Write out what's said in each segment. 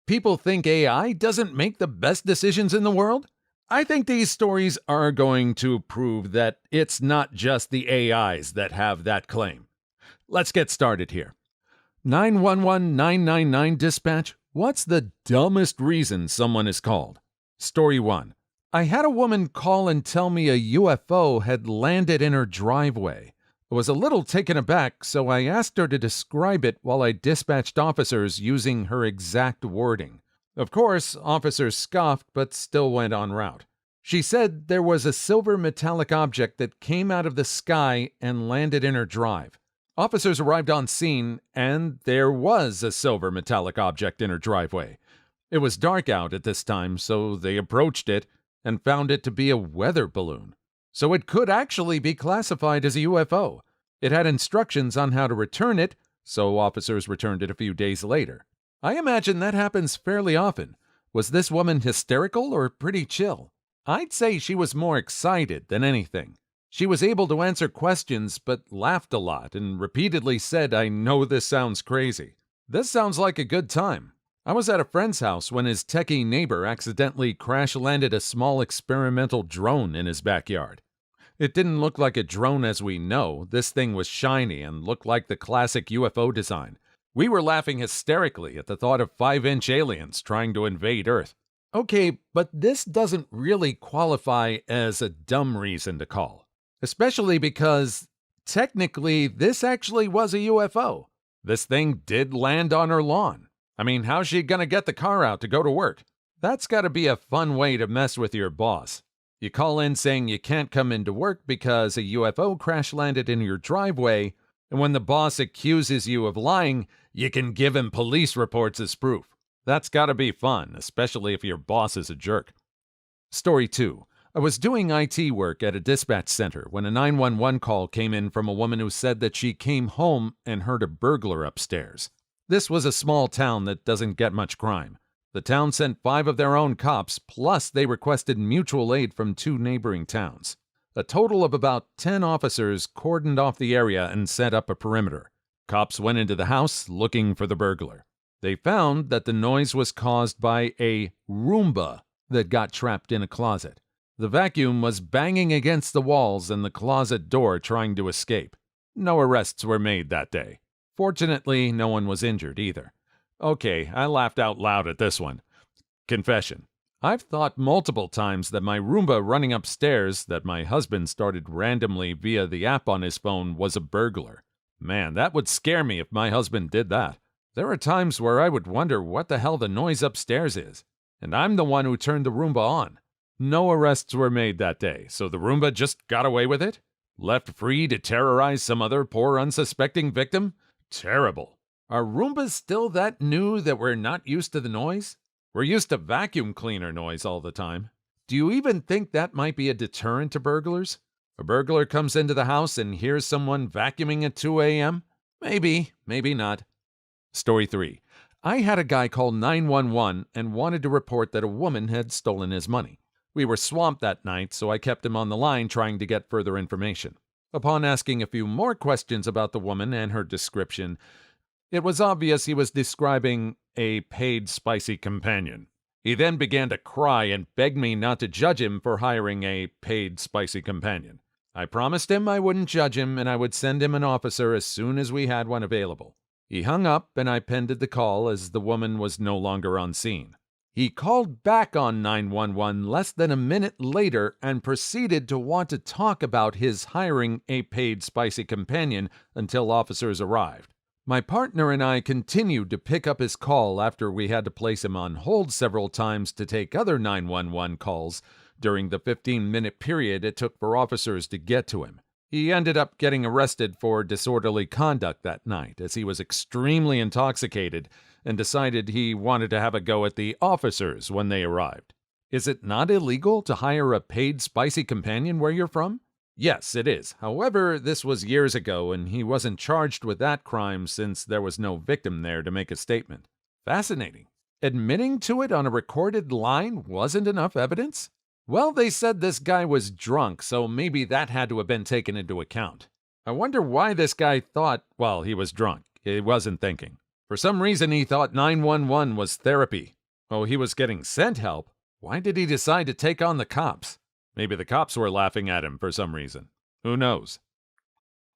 People think AI doesn't make the best decisions in the world? I think these stories are going to prove that it's not just the AIs that have that claim. Let's get started here. 911-999 dispatch, what's the dumbest reason someone is called? Story 1. I had a woman call and tell me a UFO had landed in her driveway. I was a little taken aback, so I asked her to describe it while I dispatched officers using her exact wording. Of course, officers scoffed but still went en route. She said there was a silver metallic object that came out of the sky and landed in her drive. Officers arrived on scene, and there was a silver metallic object in her driveway. It was dark out at this time, so they approached it and found it to be a weather balloon. So it could actually be classified as a UFO. It had instructions on how to return it, so officers returned it a few days later. I imagine that happens fairly often. Was this woman hysterical or pretty chill? I'd say she was more excited than anything. She was able to answer questions but laughed a lot and repeatedly said, "I know this sounds crazy." This sounds like a good time. I was at a friend's house when his techie neighbor accidentally crash-landed a small experimental drone in his backyard. It didn't look like a drone as we know. This thing was shiny and looked like the classic UFO design. We were laughing hysterically at the thought of 5-inch aliens trying to invade Earth. Okay, but this doesn't really qualify as a dumb reason to call. Especially because, technically, this actually was a UFO. This thing did land on her lawn. I mean, how's she gonna get the car out to go to work? That's gotta be a fun way to mess with your boss. You call in saying you can't come into work because a UFO crash landed in your driveway, and when the boss accuses you of lying, you can give him police reports as proof. That's gotta be fun, especially if your boss is a jerk. Story 2. I was doing IT work at a dispatch center when a 911 call came in from a woman who said that she came home and heard a burglar upstairs. This was a small town that doesn't get much crime. The town sent 5 of their own cops, plus they requested mutual aid from 2 neighboring towns. A total of about 10 officers cordoned off the area and set up a perimeter. Cops went into the house looking for the burglar. They found that the noise was caused by a Roomba that got trapped in a closet. The vacuum was banging against the walls and the closet door trying to escape. No arrests were made that day. Fortunately, no one was injured either. Okay, I laughed out loud at this one. Confession. I've thought multiple times that my Roomba running upstairs that my husband started randomly via the app on his phone was a burglar. Man, that would scare me if my husband did that. There are times where I would wonder what the hell the noise upstairs is. And I'm the one who turned the Roomba on. No arrests were made that day, so the Roomba just got away with it? Left free to terrorize some other poor unsuspecting victim? Terrible. Are Roombas still that new that we're not used to the noise? We're used to vacuum cleaner noise all the time. Do you even think that might be a deterrent to burglars? A burglar comes into the house and hears someone vacuuming at 2 a.m.? Maybe, maybe not. Story 3. I had a guy call 911 and wanted to report that a woman had stolen his money. We were swamped that night, so I kept him on the line trying to get further information. Upon asking a few more questions about the woman and her description, it was obvious he was describing a paid spicy companion. He then began to cry and begged me not to judge him for hiring a paid spicy companion. I promised him I wouldn't judge him and I would send him an officer as soon as we had one available. He hung up and I pended the call as the woman was no longer on scene. He called back on 911 less than a minute later and proceeded to want to talk about his hiring a paid spicy companion until officers arrived. My partner and I continued to pick up his call after we had to place him on hold several times to take other 911 calls during the 15-minute period it took for officers to get to him. He ended up getting arrested for disorderly conduct that night as he was extremely intoxicated and decided he wanted to have a go at the officers when they arrived. Is it not illegal to hire a paid spicy companion where you're from? Yes, it is. However, this was years ago and he wasn't charged with that crime since there was no victim there to make a statement. Fascinating. Admitting to it on a recorded line wasn't enough evidence? Well, they said this guy was drunk, so maybe that had to have been taken into account. I wonder why this guy thought, well, he was drunk. He wasn't thinking. For some reason, he thought 911 was therapy. Oh, he was getting sent help. Why did he decide to take on the cops? Maybe the cops were laughing at him for some reason. Who knows?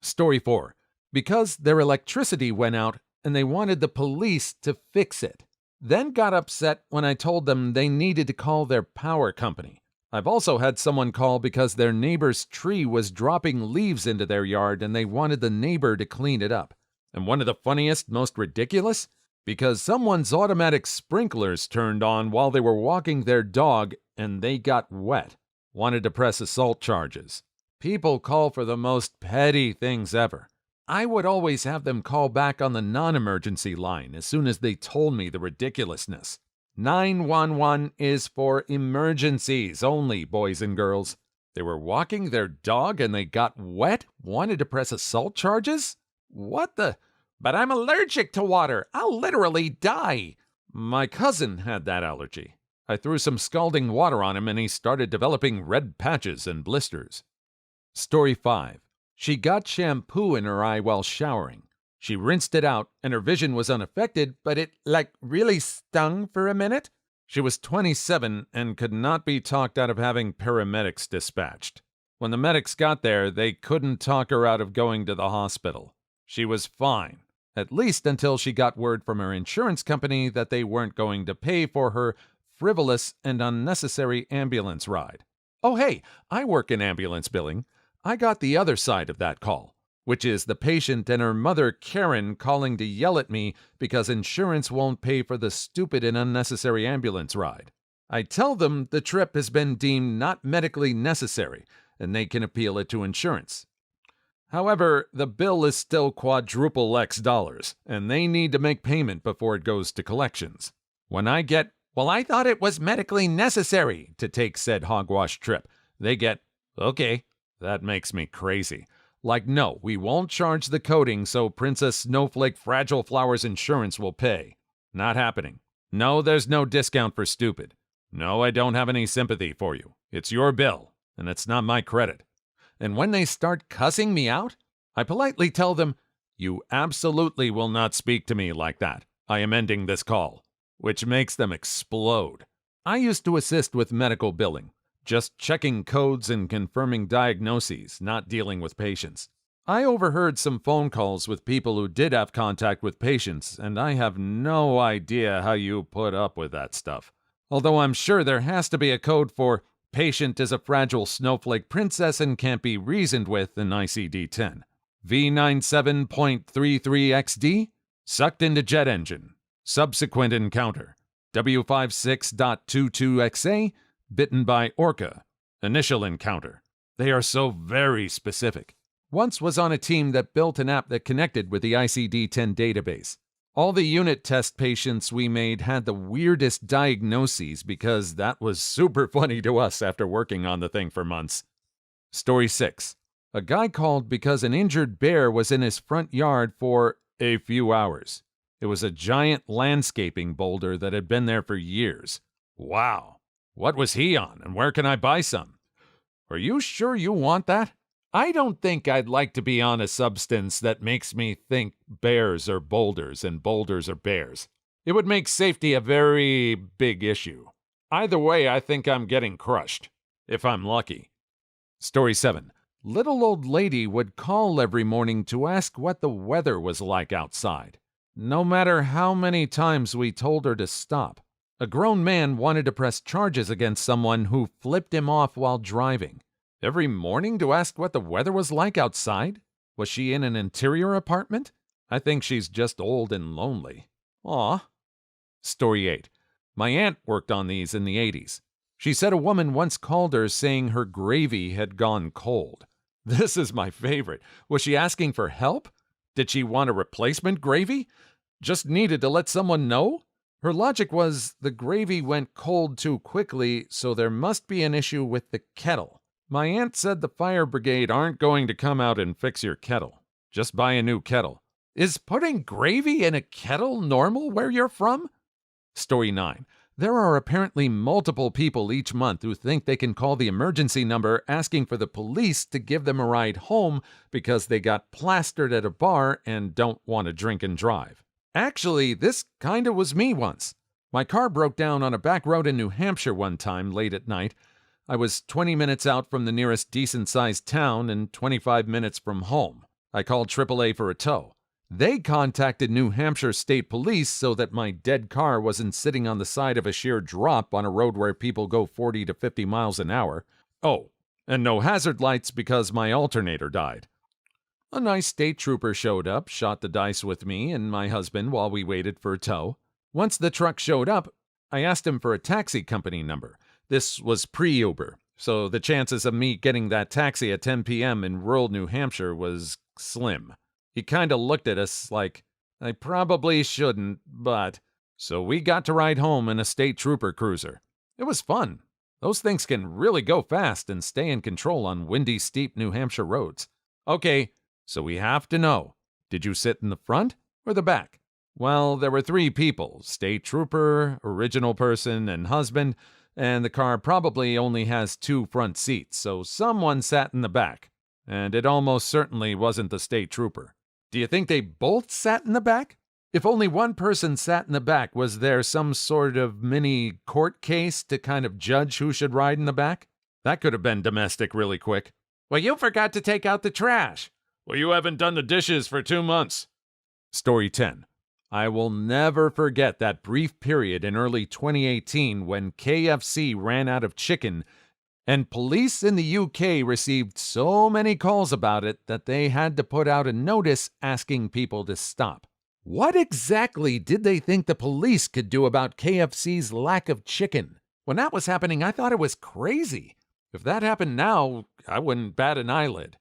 Story 4. Because their electricity went out and they wanted the police to fix it. Then got upset when I told them they needed to call their power company. I've also had someone call because their neighbor's tree was dropping leaves into their yard and they wanted the neighbor to clean it up. And one of the funniest, most ridiculous? Because someone's automatic sprinklers turned on while they were walking their dog and they got wet. Wanted to press assault charges. People call for the most petty things ever. I would always have them call back on the non-emergency line as soon as they told me the ridiculousness. 911 is for emergencies only, boys and girls. They were walking their dog and they got wet? Wanted to press assault charges? What the? But I'm allergic to water. I'll literally die. My cousin had that allergy. I threw some scalding water on him and he started developing red patches and blisters. Story 5. She got shampoo in her eye while showering. She rinsed it out and her vision was unaffected, but it, really stung for a minute. She was 27 and could not be talked out of having paramedics dispatched. When the medics got there, they couldn't talk her out of going to the hospital. She was fine, at least until she got word from her insurance company that they weren't going to pay for her frivolous and unnecessary ambulance ride. Oh hey, I work in ambulance billing. I got the other side of that call, which is the patient and her mother Karen calling to yell at me because insurance won't pay for the stupid and unnecessary ambulance ride. I tell them the trip has been deemed not medically necessary and they can appeal it to insurance. However, the bill is still quadruple X dollars, and they need to make payment before it goes to collections. When I get, well, I thought it was medically necessary to take said hogwash trip, they get, okay, that makes me crazy. No, we won't charge the coating so Princess Snowflake Fragile Flowers Insurance will pay. Not happening. No, there's no discount for stupid. No, I don't have any sympathy for you. It's your bill, and it's not my credit. And when they start cussing me out, I politely tell them, you absolutely will not speak to me like that. I am ending this call, which makes them explode. I used to assist with medical billing, just checking codes and confirming diagnoses, not dealing with patients. I overheard some phone calls with people who did have contact with patients, and I have no idea how you put up with that stuff. Although I'm sure there has to be a code for patient is a fragile snowflake princess and can't be reasoned with in ICD-10. V97.33XD, sucked into jet engine. Subsequent encounter. W56.22XA, bitten by orca. Initial encounter. They are so very specific. Once was on a team that built an app that connected with the ICD-10 database. All the unit test patients we made had the weirdest diagnoses because that was super funny to us after working on the thing for months. Story 6. A guy called because an injured bear was in his front yard for a few hours. It was a giant landscaping boulder that had been there for years. Wow. What was he on and where can I buy some? Are you sure you want that? I don't think I'd like to be on a substance that makes me think bears are boulders and boulders are bears. It would make safety a very big issue. Either way, I think I'm getting crushed. If I'm lucky. Story 7. Little old lady would call every morning to ask what the weather was like outside. No matter how many times we told her to stop. A grown man wanted to press charges against someone who flipped him off while driving. Every morning to ask what the weather was like outside? Was she in an interior apartment? I think she's just old and lonely. Aw. Story 8. My aunt worked on these in the 80s. She said a woman once called her saying her gravy had gone cold. This is my favorite. Was she asking for help? Did she want a replacement gravy? Just needed to let someone know? Her logic was the gravy went cold too quickly, so there must be an issue with the kettle. My aunt said the fire brigade aren't going to come out and fix your kettle. Just buy a new kettle. Is putting gravy in a kettle normal where you're from? Story 9. There are apparently multiple people each month who think they can call the emergency number asking for the police to give them a ride home because they got plastered at a bar and don't want to drink and drive. Actually, this kinda was me once. My car broke down on a back road in New Hampshire one time late at night. I was 20 minutes out from the nearest decent-sized town and 25 minutes from home. I called AAA for a tow. They contacted New Hampshire State Police so that my dead car wasn't sitting on the side of a sheer drop on a road where people go 40 to 50 miles an hour. Oh, and no hazard lights because my alternator died. A nice state trooper showed up, shot the dice with me and my husband while we waited for a tow. Once the truck showed up, I asked him for a taxi company number. This was pre-Uber, so the chances of me getting that taxi at 10 p.m. in rural New Hampshire was slim. He kinda looked at us like, I probably shouldn't, but... So we got to ride home in a state trooper cruiser. It was fun. Those things can really go fast and stay in control on windy, steep New Hampshire roads. Okay, so we have to know, did you sit in the front or the back? Well, there were 3 people, state trooper, original person, and husband, and the car probably only has 2 front seats, so someone sat in the back, and it almost certainly wasn't the state trooper. Do you think they both sat in the back? If only one person sat in the back, was there some sort of mini court case to kind of judge who should ride in the back? That could have been domestic really quick. Well, you forgot to take out the trash. Well, you haven't done the dishes for 2 months. Story 10. I will never forget that brief period in early 2018 when KFC ran out of chicken, and police in the UK received so many calls about it that they had to put out a notice asking people to stop. What exactly did they think the police could do about KFC's lack of chicken? When that was happening, I thought it was crazy. If that happened now, I wouldn't bat an eyelid.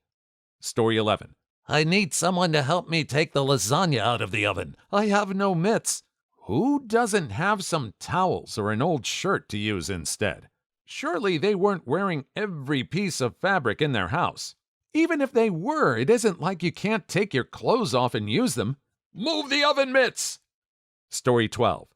Story 11. I need someone to help me take the lasagna out of the oven. I have no mitts. Who doesn't have some towels or an old shirt to use instead? Surely they weren't wearing every piece of fabric in their house. Even if they were, it isn't like you can't take your clothes off and use them. Move the oven mitts! Story 12.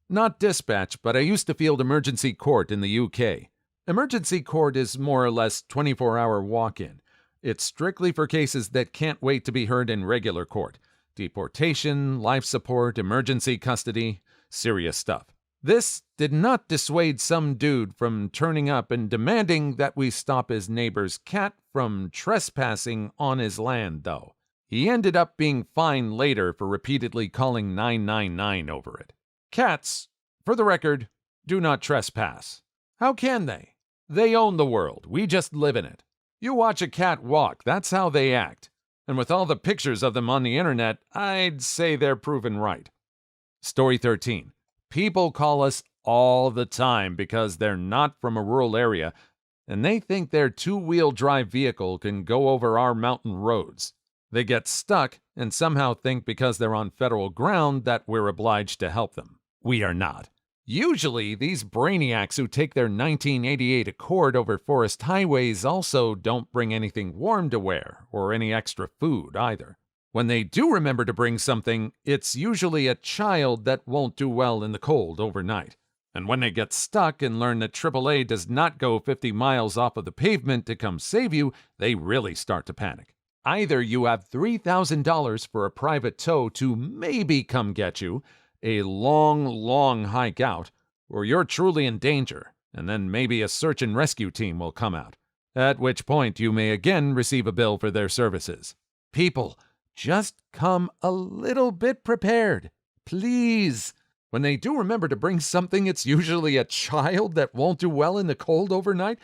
Not dispatch, but I used to field emergency court in the UK. Emergency court is more or less 24-hour walk-in. It's strictly for cases that can't wait to be heard in regular court. Deportation, life support, emergency custody, serious stuff. This did not dissuade some dude from turning up and demanding that we stop his neighbor's cat from trespassing on his land, though. He ended up being fined later for repeatedly calling 999 over it. Cats, for the record, do not trespass. How can they? They own the world. We just live in it. You watch a cat walk, that's how they act. And with all the pictures of them on the internet, I'd say they're proven right. Story 13. People call us all the time because they're not from a rural area, and they think their 2-wheel drive vehicle can go over our mountain roads. They get stuck and somehow think because they're on federal ground that we're obliged to help them. We are not. Usually, these brainiacs who take their 1988 Accord over forest highways also don't bring anything warm to wear, or any extra food either. When they do remember to bring something, it's usually a child that won't do well in the cold overnight. And when they get stuck and learn that AAA does not go 50 miles off of the pavement to come save you, they really start to panic. Either you have $3,000 for a private tow to maybe come get you, a long hike out, or you're truly in danger, and then maybe a search and rescue team will come out, at which point you may again receive a bill for their services. People, just come a little bit prepared, please. When they do remember to bring something, it's usually a child that won't do well in the cold overnight.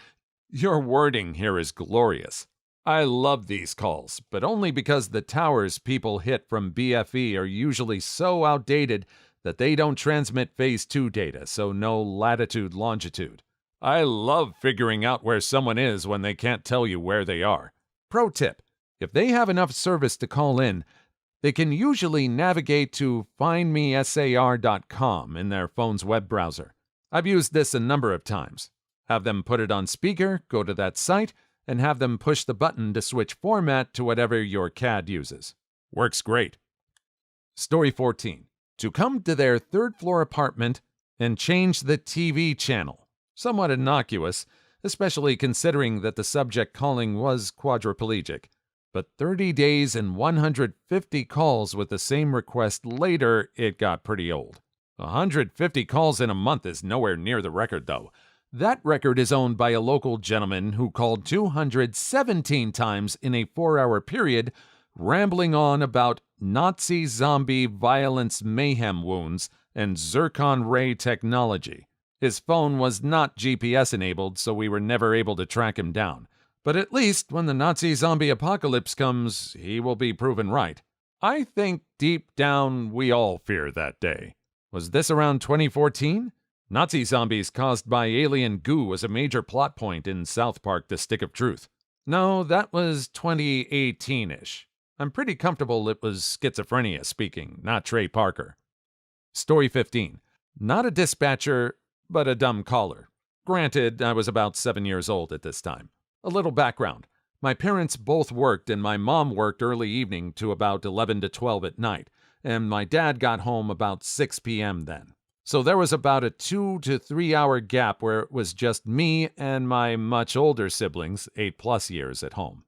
Your wording here is glorious. I love these calls, but only because the towers people hit from BFE are usually so outdated that they don't transmit Phase 2 data, so no latitude-longitude. I love figuring out where someone is when they can't tell you where they are. Pro tip, if they have enough service to call in, they can usually navigate to findmesar.com in their phone's web browser. I've used this a number of times. Have them put it on speaker, go to that site, and have them push the button to switch format to whatever your CAD uses. Works great. Story 14. To come to their third-floor apartment and change the TV channel. Somewhat innocuous, especially considering that the subject calling was quadriplegic. But 30 days and 150 calls with the same request later, it got pretty old. 150 calls in a month is nowhere near the record, though. That record is owned by a local gentleman who called 217 times in a 4-hour period, rambling on about Nazi zombie violence mayhem wounds and zircon ray technology. His phone was not GPS enabled, so we were never able to track him down. But at least when the Nazi zombie apocalypse comes, he will be proven right. I think deep down we all fear that day. Was this around 2014? Nazi zombies caused by alien goo was a major plot point in South Park: The Stick of Truth. No, that was 2018-ish. I'm pretty comfortable it was schizophrenia speaking, not Trey Parker. Story 15. Not a dispatcher, but a dumb caller. Granted, I was about 7 years old at this time. A little background. My parents both worked, and my mom worked early evening to about 11 to 12 at night, and my dad got home about 6 p.m. then. So there was about a 2 to 3 hour gap where it was just me and my much older siblings, 8+ years, at home.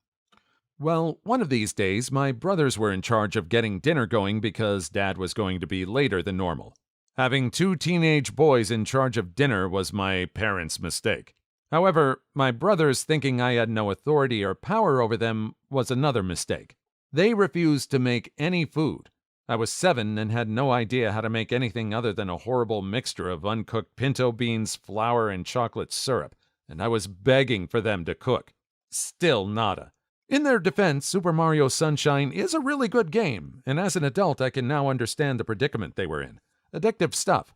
Well, one of these days, my brothers were in charge of getting dinner going because Dad was going to be later than normal. Having 2 teenage boys in charge of dinner was my parents' mistake. However, my brothers thinking I had no authority or power over them was another mistake. They refused to make any food. I was 7 and had no idea how to make anything other than a horrible mixture of uncooked pinto beans, flour, and chocolate syrup, and I was begging for them to cook. Still nada. In their defense, Super Mario Sunshine is a really good game, and as an adult I can now understand the predicament they were in. Addictive stuff.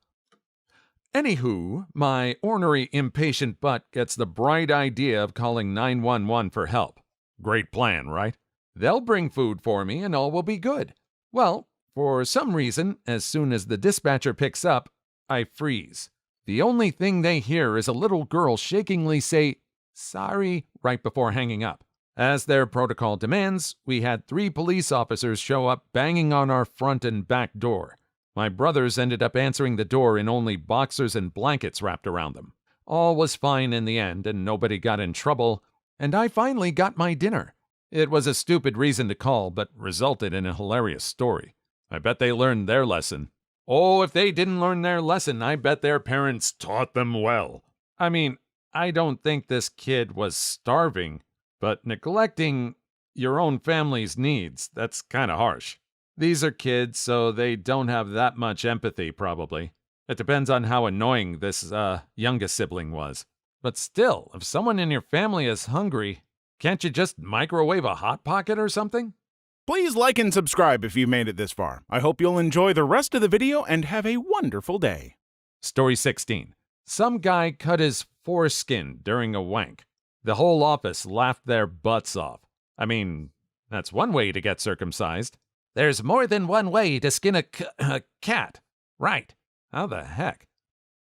Anywho, my ornery, impatient butt gets the bright idea of calling 911 for help. Great plan, right? They'll bring food for me and all will be good. Well, for some reason, as soon as the dispatcher picks up, I freeze. The only thing they hear is a little girl shakingly say, "Sorry," right before hanging up. As their protocol demands, we had 3 police officers show up banging on our front and back door. My brothers ended up answering the door in only boxers and blankets wrapped around them. All was fine in the end, and nobody got in trouble, and I finally got my dinner. It was a stupid reason to call, but resulted in a hilarious story. I bet they learned their lesson. Oh, if they didn't learn their lesson, I bet their parents taught them well. I mean, I don't think this kid was starving, but neglecting your own family's needs, that's kind of harsh. These are kids, so they don't have that much empathy, probably. It depends on how annoying this youngest sibling was. But still, if someone in your family is hungry, can't you just microwave a Hot Pocket or something? Please like and subscribe if you made it this far. I hope you'll enjoy the rest of the video and have a wonderful day. Story 16. Some guy cut his foreskin during a wank. The whole office laughed their butts off. I mean, that's one way to get circumcised. There's more than one way to skin a cat. Right. How the heck?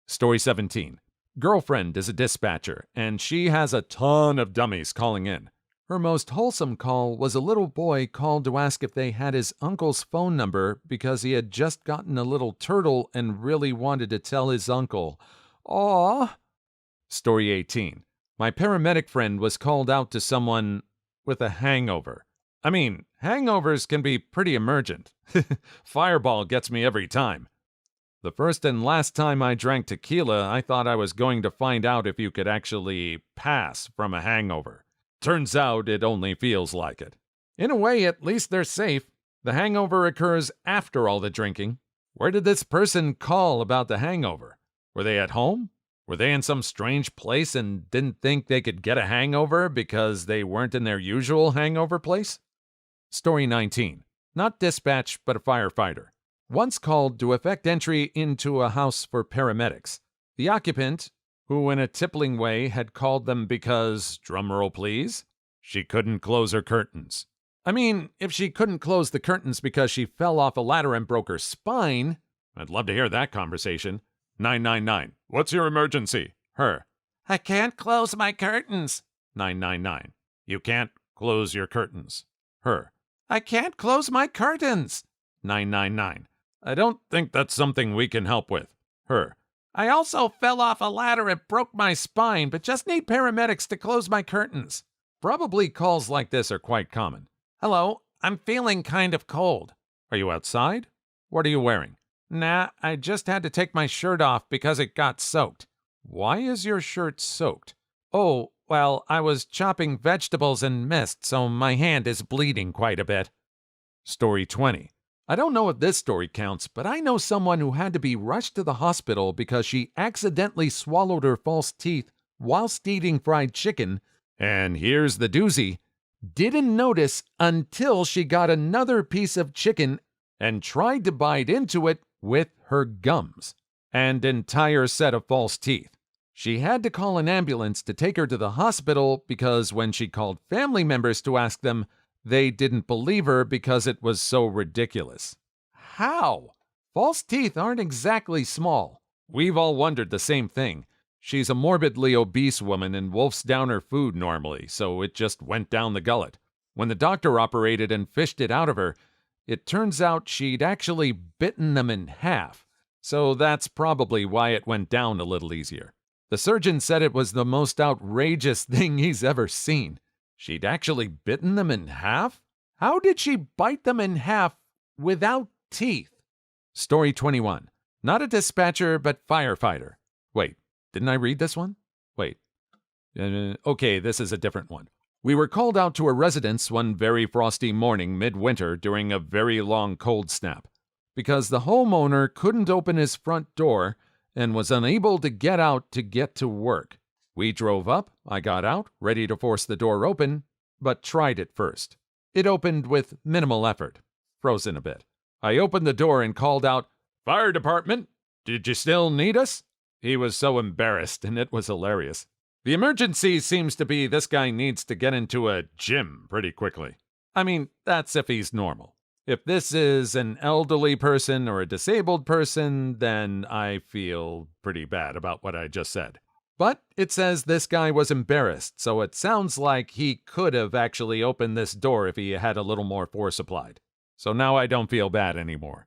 Story 17. Girlfriend is a dispatcher, and she has a ton of dummies calling in. Her most wholesome call was a little boy called to ask if they had his uncle's phone number because he had just gotten a little turtle and really wanted to tell his uncle. Aw. Story 18. My paramedic friend was called out to someone with a hangover. I mean, hangovers can be pretty emergent. Fireball gets me every time. The first and last time I drank tequila, I thought I was going to find out if you could actually pass from a hangover. Turns out it only feels like it. In a way, at least they're safe. The hangover occurs after all the drinking. Where did this person call about the hangover? Were they at home? Were they in some strange place and didn't think they could get a hangover because they weren't in their usual hangover place? Story 19. Not dispatch, but a firefighter. Once called to effect entry into a house for paramedics. The occupant, who in a tippling way had called them because, drumroll please, she couldn't close her curtains. I mean, if she couldn't close the curtains because she fell off a ladder and broke her spine, I'd love to hear that conversation. 999. What's your emergency? Her. I can't close my curtains. 999. You can't close your curtains. Her. I can't close my curtains. 999. I don't think that's something we can help with. Her. I also fell off a ladder and broke my spine, but just need paramedics to close my curtains. Probably calls like this are quite common. Hello, I'm feeling kind of cold. Are you outside? What are you wearing? Nah, I just had to take my shirt off because it got soaked. Why is your shirt soaked? Oh, well, I was chopping vegetables and mist, so my hand is bleeding quite a bit. Story 20. I don't know if this story counts, but I know someone who had to be rushed to the hospital because she accidentally swallowed her false teeth whilst eating fried chicken. And here's the doozy. Didn't notice until she got another piece of chicken and tried to bite into it with her gums. An entire set of false teeth. She had to call an ambulance to take her to the hospital because when she called family members to ask them, they didn't believe her because it was so ridiculous. How? False teeth aren't exactly small. We've all wondered the same thing. She's a morbidly obese woman and wolfs down her food normally, so it just went down the gullet. When the doctor operated and fished it out of her, it turns out she'd actually bitten them in half. So that's probably why it went down a little easier. The surgeon said it was the most outrageous thing he's ever seen. She'd actually bitten them in half? How did she bite them in half without teeth? Story 21. Not a dispatcher, but firefighter. Wait, didn't I read this one? Wait. Okay, this is a different one. We were called out to a residence one very frosty morning midwinter during a very long cold snap. Because the homeowner couldn't open his front door and was unable to get out to get to work. We drove up, I got out, ready to force the door open, but tried it first. It opened with minimal effort, frozen a bit. I opened the door and called out, "Fire department, did you still need us?" He was so embarrassed, and it was hilarious. The emergency seems to be this guy needs to get into a gym pretty quickly. I mean, that's if he's normal. If this is an elderly person or a disabled person, then I feel pretty bad about what I just said. But it says this guy was embarrassed, so it sounds like he could have actually opened this door if he had a little more force applied. So now I don't feel bad anymore.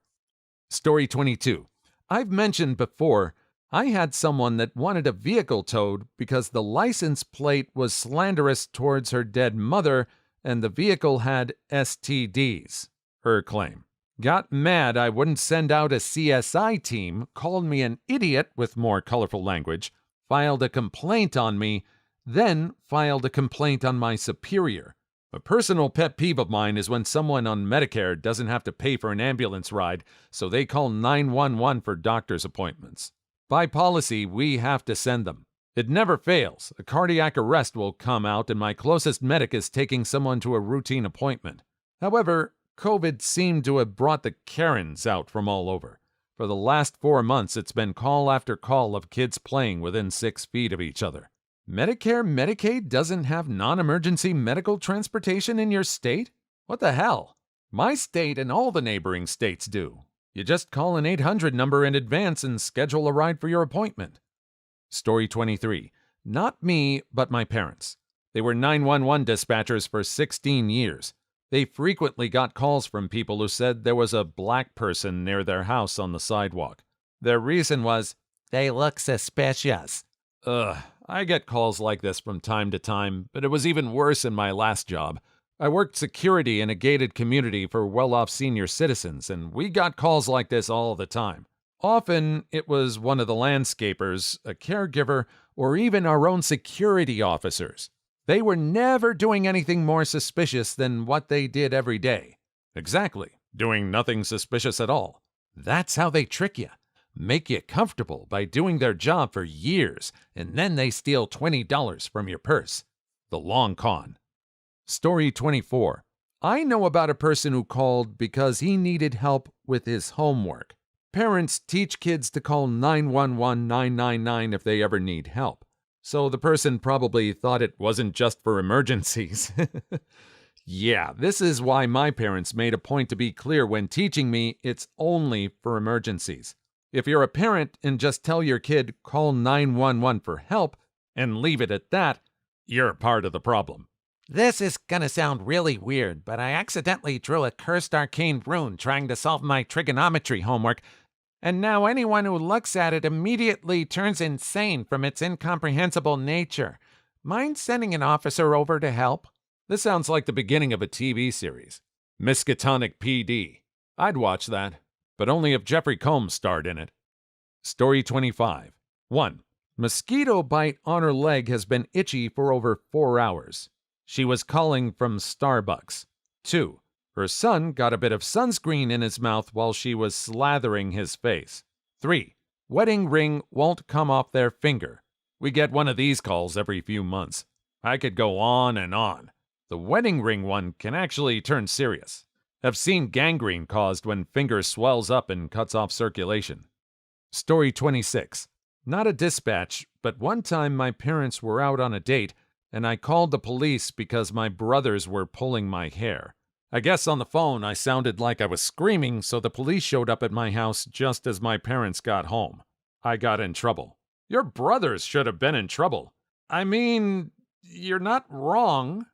Story 22. I've mentioned before, I had someone that wanted a vehicle towed because the license plate was slanderous towards her dead mother and the vehicle had STDs, her claim. Got mad I wouldn't send out a CSI team, called me an idiot with more colorful language, filed a complaint on me, then filed a complaint on my superior. A personal pet peeve of mine is when someone on Medicare doesn't have to pay for an ambulance ride, so they call 911 for doctor's appointments. By policy, we have to send them. It never fails. A cardiac arrest will come out and my closest medic is taking someone to a routine appointment. However, COVID seemed to have brought the Karens out from all over. For the last 4 months, it's been call after call of kids playing within 6 feet of each other. Medicare, Medicaid doesn't have non-emergency medical transportation in your state? What the hell? My state and all the neighboring states do. You just call an 800 number in advance and schedule a ride for your appointment. Story 23. Not me, but my parents. They were 911 dispatchers for 16 years. They frequently got calls from people who said there was a black person near their house on the sidewalk. Their reason was, they look suspicious. I get calls like this from time to time, but it was even worse in my last job. I worked security in a gated community for well-off senior citizens, and we got calls like this all the time. Often, it was one of the landscapers, a caregiver, or even our own security officers. They were never doing anything more suspicious than what they did every day. Exactly, doing nothing suspicious at all. That's how they trick you. Make you comfortable by doing their job for years, and then they steal $20 from your purse. The long con. Story 24. I know about a person who called because he needed help with his homework. Parents teach kids to call 911 999 if they ever need help. So the person probably thought it wasn't just for emergencies. Yeah, this is why my parents made a point to be clear when teaching me it's only for emergencies. If you're a parent and just tell your kid, call 911 for help, and leave it at that, you're part of the problem. This is gonna sound really weird, but I accidentally drew a cursed arcane rune trying to solve my trigonometry homework, and now anyone who looks at it immediately turns insane from its incomprehensible nature. Mind sending an officer over to help? This sounds like the beginning of a TV series. Miskatonic PD. I'd watch that, but only if Jeffrey Combs starred in it. Story 25. 1. Mosquito bite on her leg has been itchy for over 4 hours. She was calling from Starbucks. 2. Her son got a bit of sunscreen in his mouth while she was slathering his face. 3. Wedding ring won't come off their finger. We get one of these calls every few months. I could go on and on. The wedding ring one can actually turn serious. I've seen gangrene caused when finger swells up and cuts off circulation. Story 26. Not a dispatch, but one time my parents were out on a date, and I called the police because my brothers were pulling my hair. I guess on the phone I sounded like I was screaming, so the police showed up at my house just as my parents got home. I got in trouble. Your brothers should have been in trouble. I mean, you're not wrong.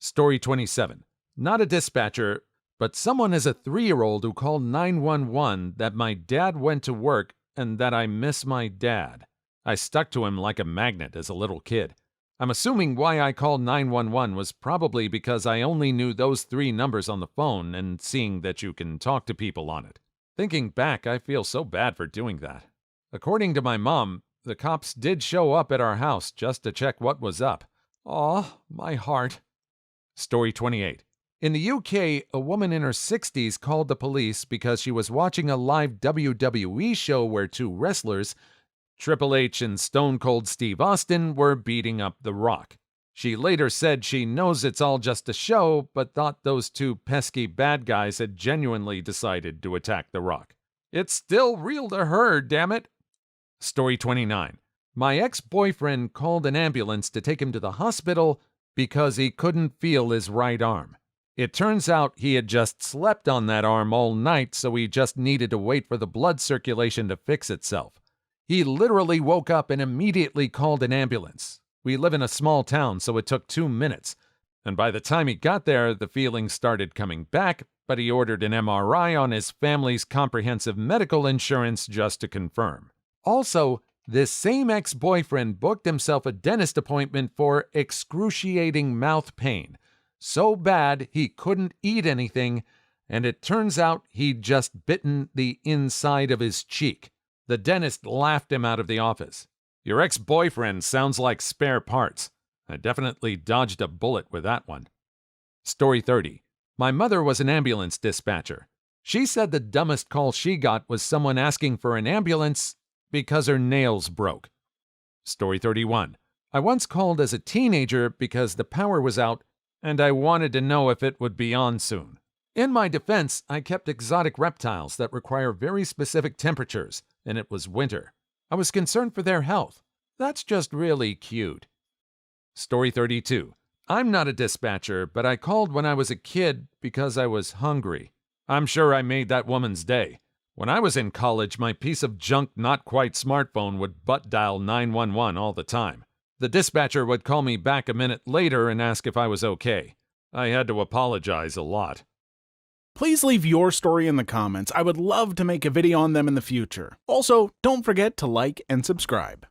Story 27. Not a dispatcher, but someone is a 3-year-old who called 911 that my dad went to work and that I miss my dad. I stuck to him like a magnet as a little kid. I'm assuming why I called 911 was probably because I only knew those 3 numbers on the phone and seeing that you can talk to people on it. Thinking back, I feel so bad for doing that. According to my mom, the cops did show up at our house just to check what was up. Aw, my heart. Story 28. In the UK, a woman in her 60s called the police because she was watching a live WWE show where 2 wrestlers, Triple H and Stone Cold Steve Austin, were beating up The Rock. She later said she knows it's all just a show, but thought those 2 pesky bad guys had genuinely decided to attack The Rock. It's still real to her, damn it. Story 29. My ex-boyfriend called an ambulance to take him to the hospital because he couldn't feel his right arm. It turns out he had just slept on that arm all night, so he just needed to wait for the blood circulation to fix itself. He literally woke up and immediately called an ambulance. We live in a small town, so it took 2 minutes. And by the time he got there, the feelings started coming back, but he ordered an MRI on his family's comprehensive medical insurance just to confirm. Also, this same ex-boyfriend booked himself a dentist appointment for excruciating mouth pain. So bad he couldn't eat anything, and it turns out he'd just bitten the inside of his cheek. The dentist laughed him out of the office. Your ex-boyfriend sounds like spare parts. I definitely dodged a bullet with that one. Story 30. My mother was an ambulance dispatcher. She said the dumbest call she got was someone asking for an ambulance because her nails broke. Story 31. I once called as a teenager because the power was out and I wanted to know if it would be on soon. In my defense, I kept exotic reptiles that require very specific temperatures, and it was winter. I was concerned for their health. That's just really cute. Story 32. I'm not a dispatcher, but I called when I was a kid because I was hungry. I'm sure I made that woman's day. When I was in college, my piece of junk not quite smartphone would butt dial 911 all the time. The dispatcher would call me back a minute later and ask if I was okay. I had to apologize a lot. Please leave your story in the comments. I would love to make a video on them in the future. Also, don't forget to like and subscribe.